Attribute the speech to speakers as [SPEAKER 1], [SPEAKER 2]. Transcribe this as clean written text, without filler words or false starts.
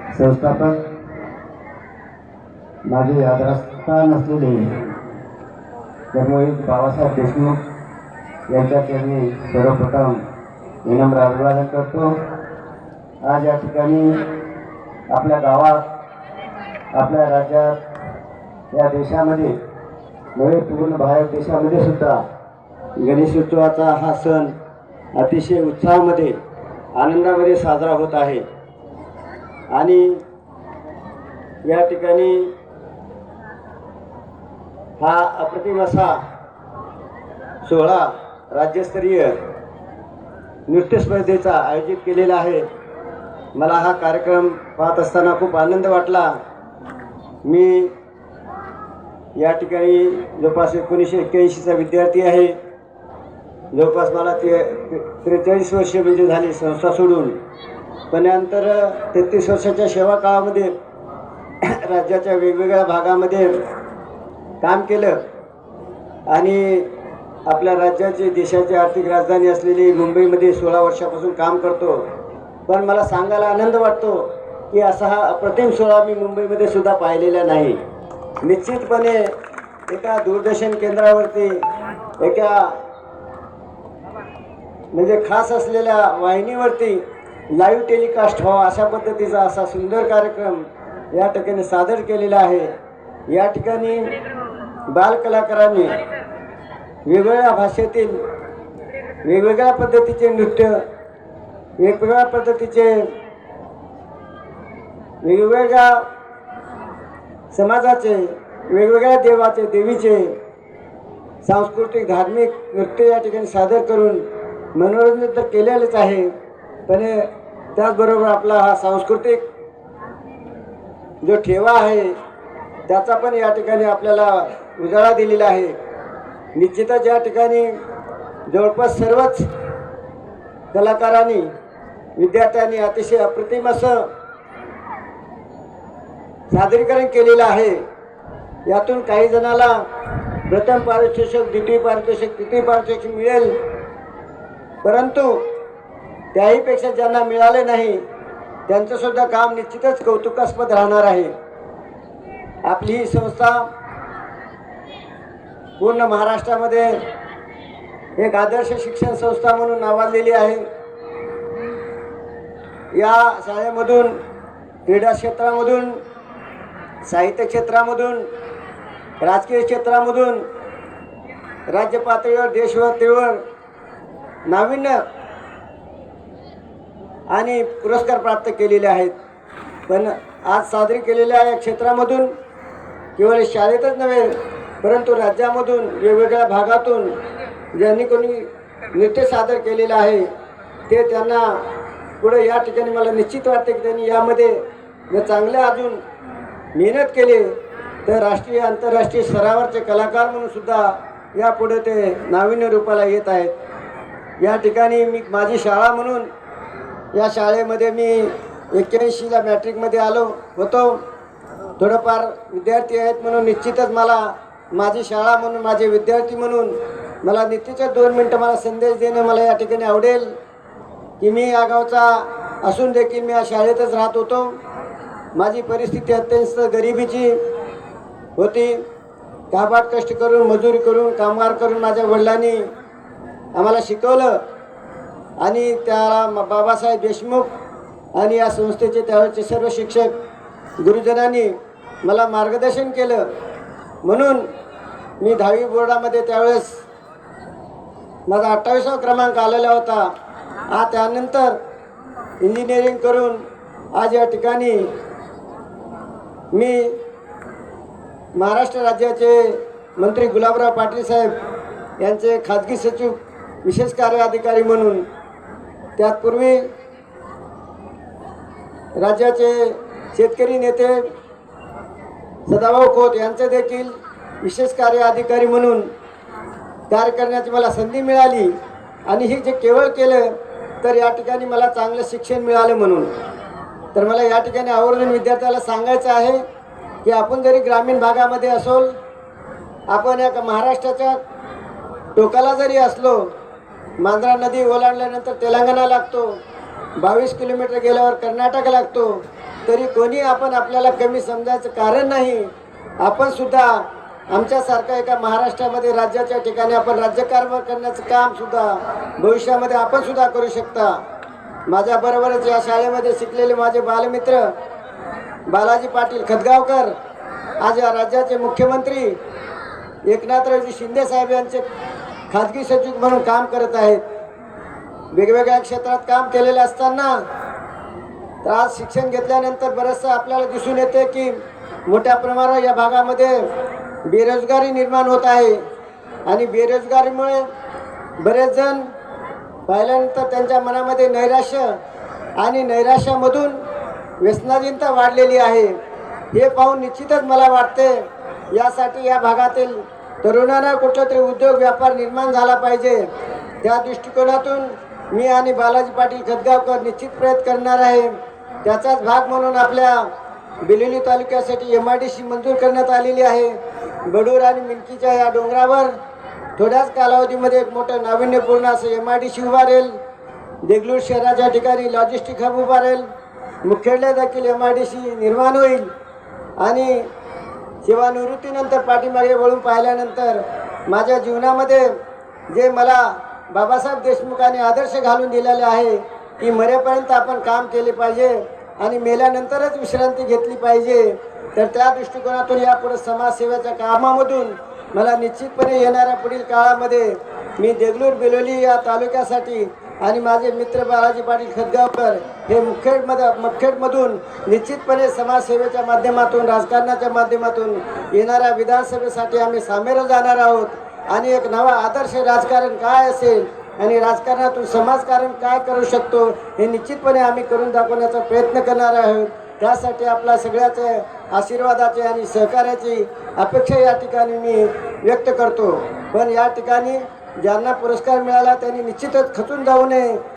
[SPEAKER 1] संस्थापक माझे आदरस्थान असलेले कर्मवीर बाबासाहेब देशमुख यांच्या चरणी सर्वप्रथम विनम्र अभिवादन करतो। आज या ठिकाणी आपल्या गावात, आपल्या राज्यात, या देशामध्ये नव्हे पूर्ण भारत देशामध्ये सुद्धा गणेशोत्सवाचा हा सण अतिशय उत्साहामध्ये, आनंदामध्ये साजरा होत आहे। आणि या ठिकाणी हा अप्रतिम असा सोहळा राज्यस्तरीय नृत्य स्पर्धेचा आयोजित केलेला आहे। मला हा कार्यक्रम पाहत असताना खूप आनंद वाटला। मी या ठिकाणी जवळपास 1981चा विद्यार्थी आहे। जवळपास मला 43 वर्ष म्हणजे झाली संस्था सोडून, पण नंतर 33 वर्षाच्या सेवा काळामध्ये राज्याच्या वेगवेगळ्या भागामध्ये काम केलं आणि आपल्या राज्याची, देशाची आर्थिक राजधानी असलेली मुंबईमध्ये 16 वर्षापासून काम करतो। पण मला सांगायला आनंद वाटतो की असा हा अप्रतिम सोहळा मी मुंबईमध्ये सुद्धा पाहिलेला नाही। निश्चितपणे एका दूरदर्शन केंद्रावरती, एका म्हणजे खास असलेल्या वाहिनीवरती लाईव्ह टेलिकास्ट व्हावा अशा पद्धतीचा असा सुंदर कार्यक्रम या ठिकाणी सादर केलेला आहे। या ठिकाणी बालकलाकारांनी वेगवेगळ्या भाषेतील वेगवेगळ्या पद्धतीचे नृत्य, वेगवेगळ्या पद्धतीचे वेगवेगळ्या समाजाचे, वेगवेगळ्या देवाचे, देवीचे सांस्कृतिक धार्मिक नृत्य या ठिकाणी सादर करून मनोरंजन तर केलेलेच आहे, पण त्याचबरोबर आपला हा सांस्कृतिक जो ठेवा आहे त्याचा पण या ठिकाणी आपल्याला उजाळा दिलेला आहे। निश्चितच या ठिकाणी जवळपास सर्वच कलाकारांनी, विद्यार्थ्यांनी अतिशय अप्रतिम असं सादरीकरण केलेलं आहे। यातून काही जणाला प्रथम पारितोषिक, द्वितीय पारितोषिक, तृतीय पारितोषिक मिळेल, परंतु त्याहीपेक्षा ज्यांना मिळाले नाही त्यांचंसुद्धा काम निश्चितच कौतुकास्पद राहणार आहे। आपली ही संस्था पूर्ण महाराष्ट्रामध्ये एक आदर्श शिक्षण संस्था म्हणून नावाजलेली आहे। या शाळेमधून क्रीडा क्षेत्रामधून, साहित्य क्षेत्रामधून, राजकीय क्षेत्रामधून राज्य पातळीवर, देश पातळीवर नाविन्य आणि पुरस्कार प्राप्त केलेले आहेत। पण आज सादरी केलेल्या या क्षेत्रामधून केवळ शाळेतच नव्हे परंतु राज्यामधून, वेगवेगळ्या भागातून ज्यांनी कोणी नृत्य सादर केलेलं आहे ते त्यांना पुढे या ठिकाणी मला निश्चित वाटते की त्यांनी यामध्ये जर चांगले अजून मेहनत केली तर राष्ट्रीय, आंतरराष्ट्रीय स्तरावरचे कलाकार म्हणून सुद्धा यापुढे ते नाविन्य रूपाला येत आहेत। या ठिकाणी मी माझी शाळा म्हणून, या शाळेमध्ये मी 81ला मॅट्रिकमध्ये आलो होतो। थोडंफार विद्यार्थी आहेत म्हणून निश्चितच मला माझी शाळा म्हणून, माझे विद्यार्थी म्हणून मला निश्चितच 2 मिनटं मला संदेश देणं मला या ठिकाणी आवडेल की मी या गावचा असून देखील मी या शाळेतच राहत होतो। माझी परिस्थिती अत्यंत गरिबीची होती। काबाड कष्ट करून, मजुरी करून, कामगार करून माझ्या वडिलांनी आम्हाला शिकवलं आणि त्याला बाबासाहेब देशमुख आणि या संस्थेचे त्यावेळेचे सर्व शिक्षक गुरुजनांनी मला मार्गदर्शन केलं। म्हणून मी 10वी बोर्डामध्ये त्यावेळेस माझा 28वा क्रमांक आलेला होता। त्यानंतर इंजिनिअरिंग करून आज या ठिकाणी मी महाराष्ट्र राज्याचे मंत्री गुलाबराव पाटील साहेब यांचे खाजगी सचिव, विशेष कार्य अधिकारी म्हणून, त्यापूर्वी राज्याचे शेतकरी नेते सदाभाऊ खोत यांचे देखील विशेष कार्य अधिकारी म्हणून कार्य करण्याची मला संधी मिळाली। आणि हे जे केवळ केलं तर या ठिकाणी मला चांगलं शिक्षण मिळालं म्हणून। तर मला या ठिकाणी आवर्जून विद्यार्थ्याला सांगायचं आहे की आपण जरी ग्रामीण भागामध्ये असोल, आपण या महाराष्ट्राच्या टोकाला जरी असलो, मांजरा नदी ओलांडल्यानंतर तेलंगणा लागतो, 22 किलोमीटर गेल्यावर कर्नाटक लागतो, तरी कोणी आपल्याला कमी समजायचं कारण नाही. आपण सुद्धा आमच्यासारखा एका महाराष्ट्रामध्ये राज्याच्या ठिकाणी आपण राज्यकारभार करण्याचं काम सुद्धा भविष्यामध्ये आपण सुद्धा करू शकता. माझ्याबरोबरच या शाळेमध्ये शिकलेले माझे बालमित्र बालाजी पाटील खतगावकर आज या राज्याचे मुख्यमंत्री एकनाथरावजी शिंदे साहेब यांचे खाजगी सचिव म्हणून काम करत आहेत. वेगवेगळ्या क्षेत्रात काम केलेले असताना तर आज शिक्षण घेतल्यानंतर बरंचसं आपल्याला दिसून येते की मोठ्या प्रमाणावर या भागामध्ये बेरोजगारी निर्माण होत आहे आणि बेरोजगारीमुळे बरेच जण पाहिल्यानंतर त्यांच्या मनामध्ये नैराश्य आणि नैराश्यामधून व्यसनाधीनता वाढलेली आहे. हे पाहून निश्चितच मला वाटते यासाठी या भागातील तरुणांना कुठला तरी उद्योग व्यापार निर्माण झाला पाहिजे. त्या दृष्टिकोनातून मी आणि बालाजी पाटील खतगावकर निश्चित प्रयत्न करणार आहे. त्याचाच भाग म्हणून आपल्या बिलोली तालुक्यासाठी MIDC मंजूर करण्यात आलेली आहे. बडूर आणि मिनकीच्या या डोंगरावर थोड्याच कालावधीमध्ये एक मोठं नाविन्यपूर्ण असं MIDC उभारेल. देगलूर शहराच्या ठिकाणी लॉजिस्टिक हब उभारेल. मुखेडला देखील MIDC निर्माण होईल आणि सेवानिवृत्तीनंतर पाठीमागे वळून पाहिल्यानंतर माझ्या जीवनामध्ये जे मला बाबासाहेब देशमुखांनी आदर्श घालून दिलेले आहे की मरेपर्यंत आपण काम केले पाहिजे आणि मेल्यानंतरच विश्रांती घेतली पाहिजे. तर त्या दृष्टिकोनातून यापुढे समाजसेवेच्या कामामधून मला निश्चितपणे येणाऱ्या पुढील काळामध्ये मी देगलूर बिलोली या तालुक्यासाठी आणि माझे मित्र बालाजी पाटील खतगावकर हे मुखेडमधून निश्चितपणे समाजसेवेच्या माध्यमातून राजकारणाच्या माध्यमातून येणाऱ्या विधानसभेसाठी आम्ही सामोरं जाणार आहोत आणि एक नवा आदर्श राजकारण काय असेल आणि राजकारणातून समाजकारण काय करू शकतो हे निश्चितपणे आम्ही करून दाखवण्याचा प्रयत्न करणार आहोत. त्यासाठी आपल्या सगळ्याचे आशीर्वादाचे आणि सहकार्याची अपेक्षा या ठिकाणी मी व्यक्त करतो. पण या ठिकाणी ज्यांना पुरस्कार मिळाला त्यांनी निश्चितच खचून जाऊ नये.